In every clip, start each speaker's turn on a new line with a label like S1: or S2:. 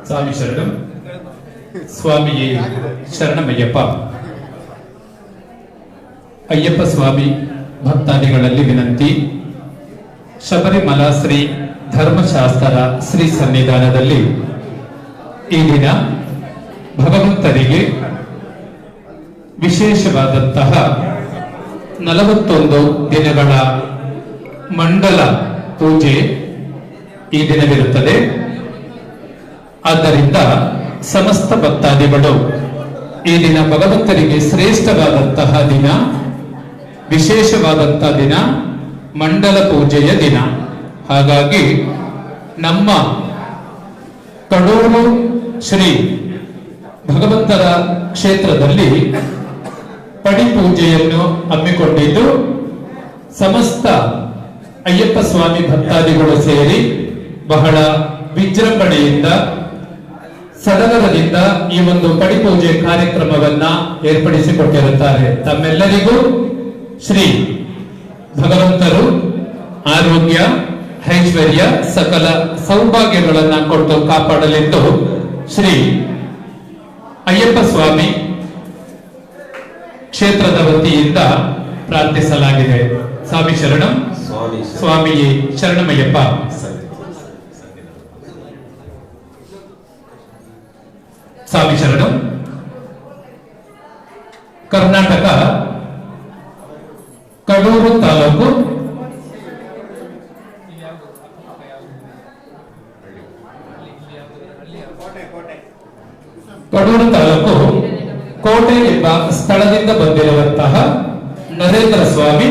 S1: ಸ್ವಾಮಿ ಶರಣಂ. ಸ್ವಾಮಿಯೇ ಶರಣಮಯ್ಯಪ್ಪ. ಅಯ್ಯಪ್ಪ ಸ್ವಾಮಿ ಭಕ್ತಾದಿಗಳಲ್ಲಿ ವಿನಂತಿ. ಶಬರಿಮಲಾ ಶ್ರೀ ಧರ್ಮಶಾಸ್ತ್ರ ಶ್ರೀ ಸನ್ನಿಧಾನದಲ್ಲಿ ಈ ದಿನ ಭಗವಂತರಿಗೆ ವಿಶೇಷವಾದಂತಹ 41 ದಿನಗಳ ಮಂಡಲ ಪೂಜೆ ಈ ದಿನವಿರುತ್ತದೆ. ಆದ್ದರಿಂದ ಸಮಸ್ತ ಭಕ್ತಾದಿಗಳು ಈ ದಿನ ಭಗವಂತರಿಗೆ ಶ್ರೇಷ್ಠವಾದಂತಹ ದಿನ, ವಿಶೇಷವಾದಂತಹ ದಿನ, ಮಂಡಲ ಪೂಜೆಯ ದಿನ. ಹಾಗಾಗಿ ನಮ್ಮ ಕಡೂರು ಶ್ರೀ ಭಗವಂತರ ಕ್ಷೇತ್ರದಲ್ಲಿ ಪಡಿ ಪೂಜೆಯನ್ನು ಹಮ್ಮಿಕೊಂಡಿದ್ದು ಸಮಸ್ತ ಅಯ್ಯಪ್ಪ ಸ್ವಾಮಿ ಭಕ್ತಾದಿಗಳು ಸೇರಿ ಬಹಳ ವಿಜೃಂಭಣೆಯಿಂದ ಸಡಗರದಿಂದ ಈ ಒಂದು ಪಡಿಪೂಜೆ ಕಾರ್ಯಕ್ರಮವನ್ನ ಏರ್ಪಡಿಸಿಕೊಟ್ಟಿರುತ್ತಾರೆ. ತಮ್ಮೆಲ್ಲರಿಗೂ ಶ್ರೀ ಭಗವಂತರು ಆರೋಗ್ಯ, ಐಶ್ವರ್ಯ, ಸಕಲ ಸೌಭಾಗ್ಯಗಳನ್ನ ಕೊಟ್ಟು ಕಾಪಾಡಲೆಂದು ಶ್ರೀ ಅಯ್ಯಪ್ಪ ಸ್ವಾಮಿ ಕ್ಷೇತ್ರದ ವತಿಯಿಂದ ಪ್ರಾರ್ಥಿಸಲಾಗಿದೆ. ಸ್ವಾಮಿ ಶರಣಂ. ಸ್ವಾಮಿಯೇ ಶರಣಮಯ್ಯಪ್ಪ. ಸ್ವಾಮಿ ಶರಣಂ. ಕರ್ನಾಟಕ ಕಡೂರು ತಾಲೂಕು ಕೋಟೆ ಎಂಬ ಸ್ಥಳದಿಂದ ಬಂದಿರುವಂತಹ ನರೇಂದ್ರ ಸ್ವಾಮಿ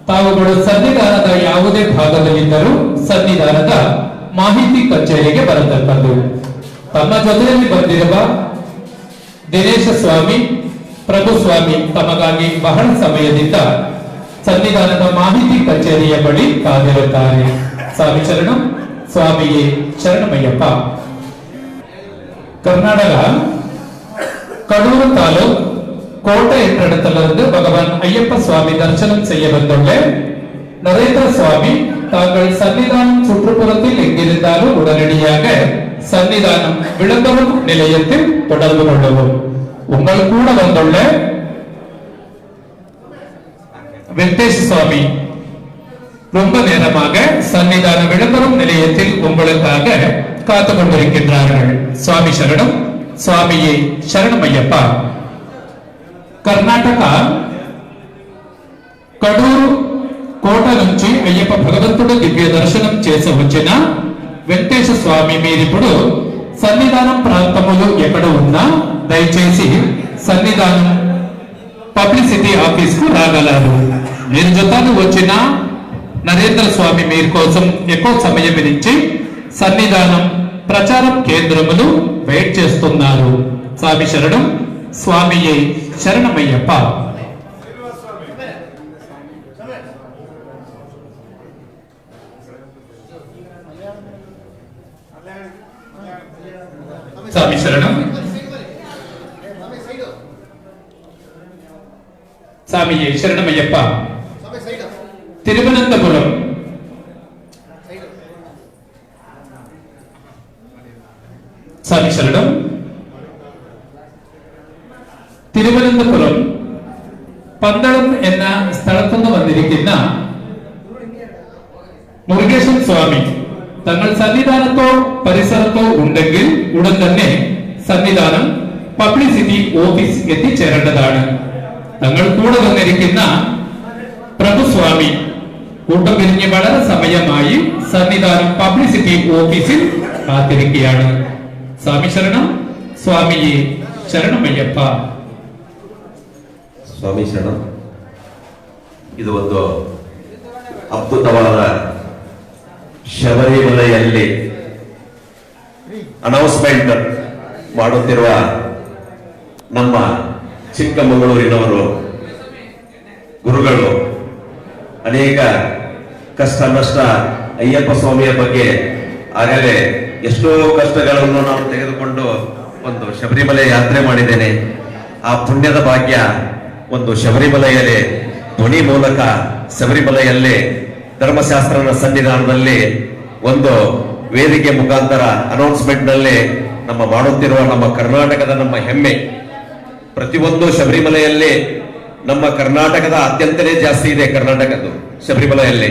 S1: ತಾವುಗಳು ಸನ್ನಿಧಾನದ ಯಾವುದೇ ಭಾಗದಲ್ಲಿದ್ದರೂ ಸನ್ನಿಧಾನದ ಮಾಹಿತಿ ಕಚೇರಿಗೆ ಬರತಕ್ಕದ್ದು. ತಮ್ಮ ಜೊತೆಯಲ್ಲಿ ಬಂದಿರುವ ದಿನೇಶ ಸ್ವಾಮಿ, ಪ್ರಭು ಸ್ವಾಮಿ ತಮಗಾಗಿ ಬಹಳ ಸಮಯದಿಂದ ಸನ್ನಿಧಾನದ ಮಾಹಿತಿ ಕಚೇರಿಯ ಬಳಿ ಕಾದಿರುತ್ತಾರೆ. ಸ್ವಾಮಿ ಶರಣಂ. ಸ್ವಾಮಿಯೇ ಶರಣಮಯ್ಯಪ್ಪ. கர்நாடக கடூர் தாலூக் கோட்டை என்ற இடத்திலிருந்து பகவான் ஐயப்ப சுவாமி தரிசனம் செய்ய வந்துள்ள நரேந்திர சுவாமி தாங்கள் சன்னிதானம் சுற்றுப்புறத்தில் எங்கிருந்தாலும் உடனடியாக சன்னிதானம் விளம்பரம் நிலையத்தில் தொடர்பு கொள்ளவும். உங்கள் கூட வந்துள்ள வெங்கடேஷ் சுவாமி ரொம்ப நேரமாக சன்னிதான விளம்பரம் நிலையத்தில் உங்களுக்காக காத்துக் கொண்டிருக்கின்றார்கள். சுவாமி சரணம். சுவாமியே ಶರಣಮಯ್ಯಪ್ಪ. కర్ణాటక కడూరు కోట నుంచి అయ్యప్ప భగవంతుడు దివ్య దర్శనం చేసి వచ్చిన వెంకటేశ స్వామి మీరిప్పుడు సన్నిధానం ప్రాంతములు ఎక్కడ ఉన్నా దయచేసి సన్నిధానం పబ్లిసిటీ ఆఫీస్ కు రాగలరు. మీరు జొత్తకు వచ్చిన నరేంద్ర స్వామి మీరు కోసం ఎక్కువ సమయం నుంచి సన్నిధానం ప్రచారం కేంద్రములు వెయిట్ చేస్తున్నారు. స్వామి శరణం. స్వామియే శరణమయ్యప్ప. స్వామి శరణం. స్వామియే శరణమయ్యప్ప. తిరువనంతపురం സ്വാമി ശരണം. തിരുവനന്തപുരം പന്തളം എന്ന സ്ഥലത്തുനിന്ന് വന്നിരിക്കുന്ന മുരുകേശൻ സ്വാമി തങ്ങൾ സന്നിധാനത്തോ പരിസരത്തോ ഉണ്ടെങ്കിൽ ഉടൻ തന്നെ സന്നിധാനം പബ്ലിസിറ്റി ഓഫീസ് എത്തിച്ചേരേണ്ടതാണ്. തങ്ങൾ കൂടെ വന്നിരിക്കുന്ന പ്രഭുസ്വാമി കൂട്ടം പിരിഞ്ഞ് വളരെ സമയമായി സന്നിധാനം പബ്ലിസിറ്റി ഓഫീസിൽ കാത്തിരിക്കുകയാണ്. ಸ್ವಾಮಿ ಶರಣಂ. ಸ್ವಾಮಿಯೇ ಶರಣಮಯ್ಯಪ್ಪ.
S2: ಸ್ವಾಮಿ ಶರಣಂ. ಇದು ಒಂದು ಅದ್ಭುತವಾದ ಶಬರಿಮಲೆಯಲ್ಲಿ ಅನೌನ್ಸ್ಮೆಂಟ್ ಮಾಡುತ್ತಿರುವ ನಮ್ಮ ಚಿಕ್ಕಮಗಳೂರಿನವರು ಗುರುಗಳು ಅನೇಕ ಕಷ್ಟ ನಷ್ಟ ಅಯ್ಯಪ್ಪ ಸ್ವಾಮಿಯ ಬಗ್ಗೆ ಆಗಲೇ ಎಷ್ಟೋ ಕಷ್ಟಗಳನ್ನು ನಾವು ತೆಗೆದುಕೊಂಡು ಒಂದು ಶಬರಿಮಲೆ ಯಾತ್ರೆ ಮಾಡಿದ್ದೇನೆ. ಆ ಪುಣ್ಯದ ಭಾಗ್ಯ ಒಂದು ಶಬರಿಮಲೆಯಲ್ಲಿ ಧ್ವನಿ ಮೂಲಕ ಶಬರಿಮಲೆಯಲ್ಲಿ ಧರ್ಮಶಾಸ್ತ್ರನ ಸನ್ನಿಧಾನದಲ್ಲಿ ಒಂದು ವೇದಿಕೆ ಮುಖಾಂತರ ಅನೌನ್ಸ್ಮೆಂಟ್ ನಲ್ಲಿ ನಮ್ಮ ಮಾಡುತ್ತಿರುವ ನಮ್ಮ ಕರ್ನಾಟಕದ ನಮ್ಮ ಹೆಮ್ಮೆ, ಪ್ರತಿಯೊಂದು ಶಬರಿಮಲೆಯಲ್ಲಿ ನಮ್ಮ ಕರ್ನಾಟಕದ ಅತ್ಯಂತನೇ ಜಾಸ್ತಿ ಇದೆ. ಕರ್ನಾಟಕದ್ದು ಶಬರಿಮಲೆಯಲ್ಲಿ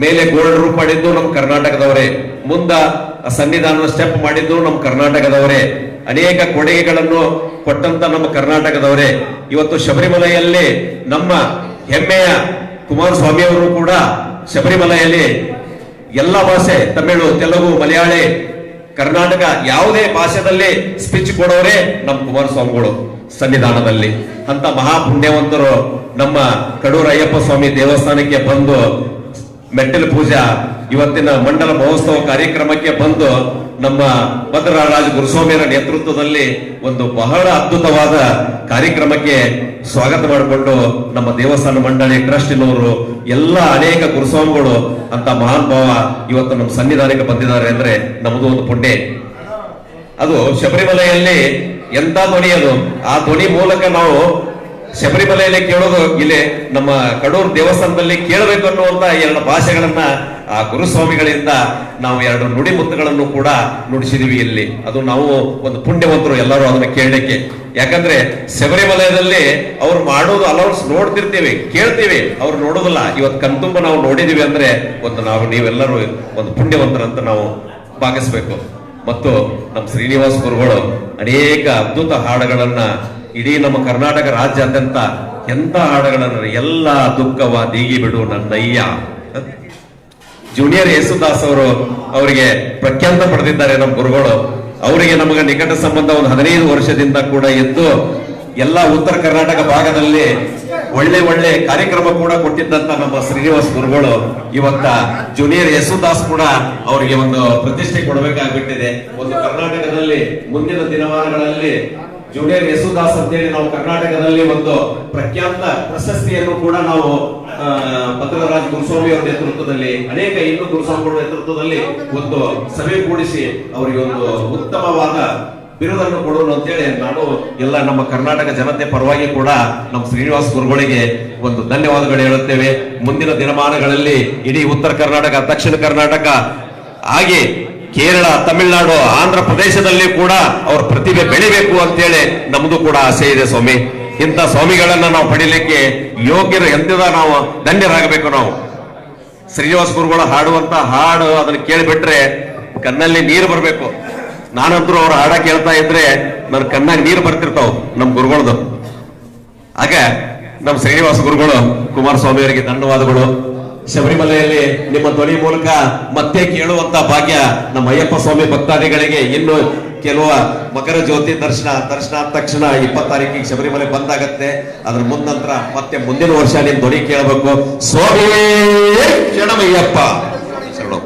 S2: ಮೇಲೆ ಗೋಲ್ಡ್ ರೂಪ್ ಮಾಡಿದ್ದು ನಮ್ಮ ಕರ್ನಾಟಕದವರೇ, ಮುಂದ ಸನ್ನಿಧಾನದ ಸ್ಟೆಪ್ ಮಾಡಿದ್ದು ನಮ್ಮ ಕರ್ನಾಟಕದವರೇ, ಅನೇಕ ಕೊಡುಗೆಗಳನ್ನು ಕೊಟ್ಟಂತ ನಮ್ಮ ಕರ್ನಾಟಕದವರೇ. ಇವತ್ತು ಶಬರಿಮಲೆಯಲ್ಲಿ ನಮ್ಮ ಹೆಮ್ಮೆಯ ಕುಮಾರಸ್ವಾಮಿ ಅವರು ಕೂಡ ಶಬರಿಮಲೆಯಲ್ಲಿ ಎಲ್ಲ ಭಾಷೆ, ತಮಿಳು, ತೆಲುಗು, ಮಲಯಾಳಿ, ಕರ್ನಾಟಕ ಯಾವುದೇ ಭಾಷೆದಲ್ಲಿ ಸ್ಪೀಚ್ ಕೊಡೋರೇ ನಮ್ಮ ಕುಮಾರಸ್ವಾಮಿಗಳು ಸನ್ನಿಧಾನದಲ್ಲಿ. ಅಂತ ಮಹಾಪುಣ್ಯವಂತರು ನಮ್ಮ ಕಡೂರು ಅಯ್ಯಪ್ಪ ಸ್ವಾಮಿ ದೇವಸ್ಥಾನಕ್ಕೆ ಬಂದು ಮೆಟ್ಟಲು ಪೂಜಾ ಇವತ್ತಿನ ಮಂಡಲ ಮಹೋತ್ಸವ ಕಾರ್ಯಕ್ರಮಕ್ಕೆ ಬಂದು ನಮ್ಮ ಭದ್ರರಾಜ ಗುರುಸ್ವಾಮಿಯರ ನೇತೃತ್ವದಲ್ಲಿ ಒಂದು ಬಹಳ ಅದ್ಭುತವಾದ ಕಾರ್ಯಕ್ರಮಕ್ಕೆ ಸ್ವಾಗತ ಮಾಡಿಕೊಂಡು ನಮ್ಮ ದೇವಸ್ಥಾನ ಮಂಡಳಿ ಟ್ರಸ್ಟಿನವರು ಎಲ್ಲ ಅನೇಕ ಗುರುಸ್ವಾಮಿಗಳು ಅಂತ ಮಹಾನ್ ಭಾವ ಇವತ್ತು ನಮ್ಮ ಸನ್ನಿಧಾನಕ್ಕೆ ಬಂದಿದ್ದಾರೆ ಅಂದ್ರೆ ನಮ್ಮದು ಒಂದು ಪುಣ್ಯ. ಅದು ಶಬರಿಮಲೆಯಲ್ಲಿ ಎಂತ ಧ್ವನಿ, ಅದು ಆ ಧ್ವನಿ ಮೂಲಕ ನಾವು ಶಬರಿಮಲೆಯಲ್ಲಿ ಕೇಳೋದು ಇಲ್ಲಿ ನಮ್ಮ ಕಡೂರು ದೇವಸ್ಥಾನದಲ್ಲಿ ಕೇಳಬೇಕು ಅನ್ನುವಂತ ಎರಡು ಭಾಷೆಗಳನ್ನ ಆ ಗುರುಸ್ವಾಮಿಗಳಿಂದ ನಾವು ಎರಡು ನುಡಿ ಮುತ್ತುಗಳನ್ನು ಕೂಡ ನುಡಿಸಿದೀವಿ ಇಲ್ಲಿ. ಅದು ನಾವು ಒಂದು ಪುಣ್ಯವಂತರು ಎಲ್ಲರೂ ಅದನ್ನ ಕೇಳಲಿಕ್ಕೆ. ಯಾಕಂದ್ರೆ ಶಬರಿಮಲೆಯಲ್ಲಿ ಅವ್ರು ಮಾಡೋದು ಅಲೌನ್ಸ್ ನೋಡ್ತಿರ್ತೀವಿ, ಕೇಳ್ತೀವಿ, ಅವ್ರು ನೋಡೋದಿಲ್ಲ. ಇವತ್ತು ಕಣ್ತುಂಬ ನಾವು ನೋಡಿದೀವಿ ಅಂದ್ರೆ ಒಂದು ನೀವೆಲ್ಲರೂ ಒಂದು ಪುಣ್ಯವಂತರಂತ ನಾವು ಭಾವಿಸ್ಬೇಕು. ಮತ್ತು ನಮ್ಮ ಶ್ರೀನಿವಾಸ ಗುರುಗಳು ಅನೇಕ ಅದ್ಭುತ ಹಾಡುಗಳನ್ನ ಇಡೀ ನಮ್ಮ ಕರ್ನಾಟಕ ರಾಜ್ಯಾದ್ಯಂತ ಎಂತ ಹಾಡುಗಳನ್ನ, ಎಲ್ಲ ದುಃಖವ ದೀಗಿ ಬಿಡು ನನ್ನಯ್ಯ, ಜೂನಿಯರ್ ಯೇಸುದಾಸ್ ಅವರು ಅವರಿಗೆ ಪ್ರಖ್ಯಾತ ಪಡೆದಿದ್ದಾರೆ ನಮ್ಮ ಗುರುಗಳು. ಅವರಿಗೆ ನಮಗೆ ನಿಕಟ ಸಂಬಂಧ ಒಂದು 15 ವರ್ಷದಿಂದ ಕೂಡ ಇದ್ದು ಎಲ್ಲ ಉತ್ತರ ಕರ್ನಾಟಕ ಭಾಗದಲ್ಲಿ ಒಳ್ಳೆ ಒಳ್ಳೆ ಕಾರ್ಯಕ್ರಮ ಕೂಡ ಕೊಟ್ಟಿದ್ದಂತ ನಮ್ಮ ಶ್ರೀನಿವಾಸ ಗುರುಗಳು ಇವತ್ತ ಜೂನಿಯರ್ ಯೇಸುದಾಸ್ ಕೂಡ ಅವರಿಗೆ ಒಂದು ಪ್ರತಿಷ್ಠೆ ಕೊಡಬೇಕಾಗ್ಬಿಟ್ಟಿದೆ. ಒಂದು ಕರ್ನಾಟಕದಲ್ಲಿ ಮುಂದಿನ ದಿನಮಾನಗಳಲ್ಲಿ ಜೂನಿಯರ್ ಯೇಸುದಾಸ್ ಅಂತೇಳಿ ನಾವು ಕರ್ನಾಟಕದಲ್ಲಿ ಒಂದು ಪ್ರಖ್ಯಾತ ಪ್ರಶಸ್ತಿಯನ್ನು ಕೂಡ ನಾವು ಭದ್ರರಾಜ ಗುರುಸ್ವಾಮಿ ಅವರ ನೇತೃತ್ವದಲ್ಲಿ, ಅನೇಕ ಇನ್ನೂ ಗುರುಸ್ವಾಮಿಗಳ ನೇತೃತ್ವದಲ್ಲಿ ಒಂದು ಸಭೆ ಕೂಡಿಸಿ ಅವರಿಗೆ ಒಂದು ಉತ್ತಮವಾದ ಬಿರುದನ್ನು ಕೊಡೋಣ ಅಂತೇಳಿ ನಾನು ಎಲ್ಲ ನಮ್ಮ ಕರ್ನಾಟಕ ಜನತೆ ಪರವಾಗಿ ಕೂಡ ನಮ್ಮ ಶ್ರೀನಿವಾಸ ಗುರುಗಳಿಗೆ ಒಂದು ಧನ್ಯವಾದಗಳು ಹೇಳುತ್ತೇವೆ. ಮುಂದಿನ ದಿನಮಾನಗಳಲ್ಲಿ ಇಡೀ ಉತ್ತರ ಕರ್ನಾಟಕ, ದಕ್ಷಿಣ ಕರ್ನಾಟಕ, ಹಾಗೆ ಕೇರಳ, ತಮಿಳುನಾಡು, ಆಂಧ್ರ ಪ್ರದೇಶದಲ್ಲಿ ಕೂಡ ಅವ್ರ ಪ್ರತಿಭೆ ಬೆಳಿಬೇಕು ಅಂತೇಳಿ ನಮ್ದು ಕೂಡ ಆಸೆ ಇದೆ ಸ್ವಾಮಿ. ಇಂಥ ಸ್ವಾಮಿಗಳನ್ನ ನಾವು ಪಡಿಲಿಕ್ಕೆ ಯೋಗ್ಯರು, ಎಂದಿದ ನಾವು ಧನ್ಯರಾಗಬೇಕು. ನಾವು ಶ್ರೀನಿವಾಸ ಗುರುಗಳು ಹಾಡುವಂತ ಹಾಡು ಅದನ್ನ ಕೇಳಿಬಿಟ್ರೆ ಕಣ್ಣಲ್ಲಿ ನೀರು ಬರಬೇಕು. ನಾನಂತರೂ ಅವ್ರ ಹಾಡ ಕೇಳ್ತಾ ಇದ್ರೆ ನನ್ನ ಕಣ್ಣಾಗ ನೀರು ಬರ್ತಿರ್ತಾವ ನಮ್ ಗುರುಗಳದು. ಆಗ ನಮ್ಮ ಶ್ರೀನಿವಾಸ ಗುರುಗಳು ಕುಮಾರಸ್ವಾಮಿ ಅವರಿಗೆ ಧನ್ಯವಾದಗಳು. ಶಬರಿಮಲೆಯಲ್ಲಿ ನಿಮ್ಮ ಧ್ವನಿ ಮೂಲಕ ಮತ್ತೆ ಕೇಳುವಂತ ಭಾಗ್ಯ ನಮ್ಮ ಅಯ್ಯಪ್ಪ ಸ್ವಾಮಿ ಭಕ್ತಾದಿಗಳಿಗೆ ಇನ್ನು ಕೆಲವು ಮಕರ ಜ್ಯೋತಿ ದರ್ಶನ ಆದ ತಕ್ಷಣ 20 ತಾರೀಕಿಗೆ ಶಬರಿಮಲೆ ಬಂದಾಗತ್ತೆ. ಅದ್ರ ಮುನ್ನಂತರ ಮತ್ತೆ ಮುಂದಿನ ವರ್ಷ ನಿಮ್ ಧ್ವನಿ ಕೇಳಬೇಕು. ಸ್ವಾಮಿ ಶರಣಮಯ್ಯಪ್ಪ ಶರಣು.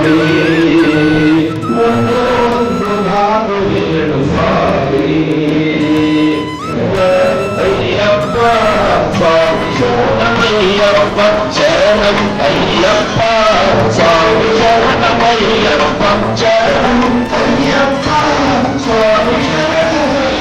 S3: ಸ್ವಾಮಿ ಒಂದೊಂದು ನಾನು ಹೇಳು ಸ್ವಾಮಿ ಅಯ್ಯಪ್ಪ ಸ್ವಾಮಿ ಶರಣಮಯ್ಯಪ್ಪ ಶರಣಂ ಅಯ್ಯಪ್ಪ ಸ್ವಾಮಿ ಶರಣಮಯ್ಯಪ್ಪ ಶರಣಂ ಅಯ್ಯಪ್ಪ ಸ್ವಾಮಿ ಶರಣಮಯ್ಯಪ್ಪ.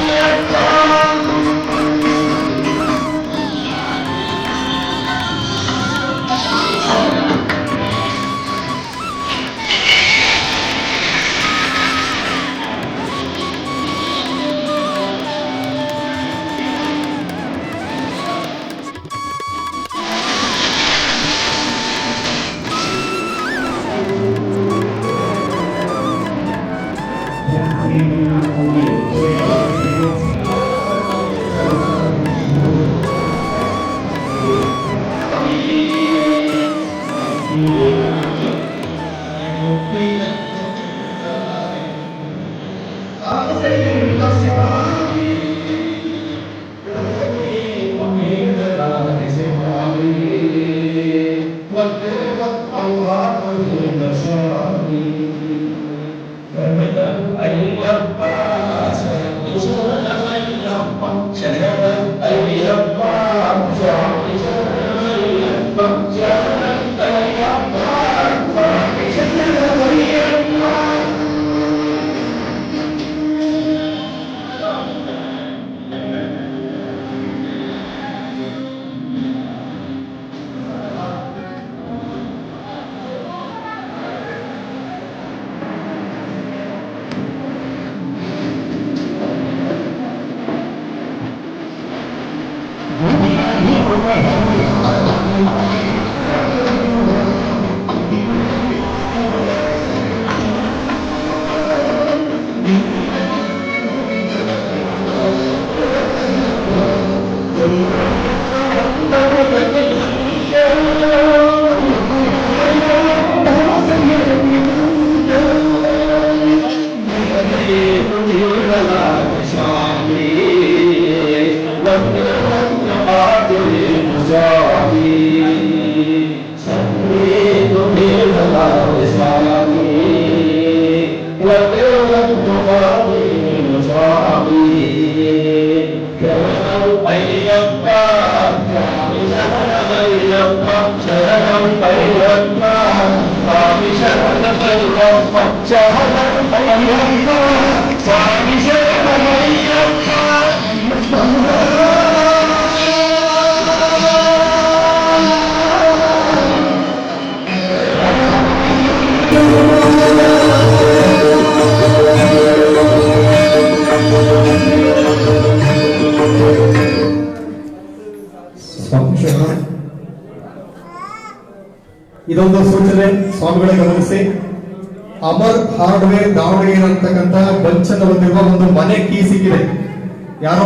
S4: ಇದೊಂದು ಸೂಚನೆ ಸ್ವಾಮಿಗಳೇ ಗಮನಿಸಿ. ಅಮರ್ ಹಾರ್ಡ್ವೇರ್ ದಾವಣಗೆರೆ ಅಂತಕ್ಕಂಥ ಬಂಚನ್ನು ಹೊಂದಿರುವ ಒಂದು ಮನೆ ಕೀ ಸಿಕ್ಕಿದೆ. ಯಾರೋ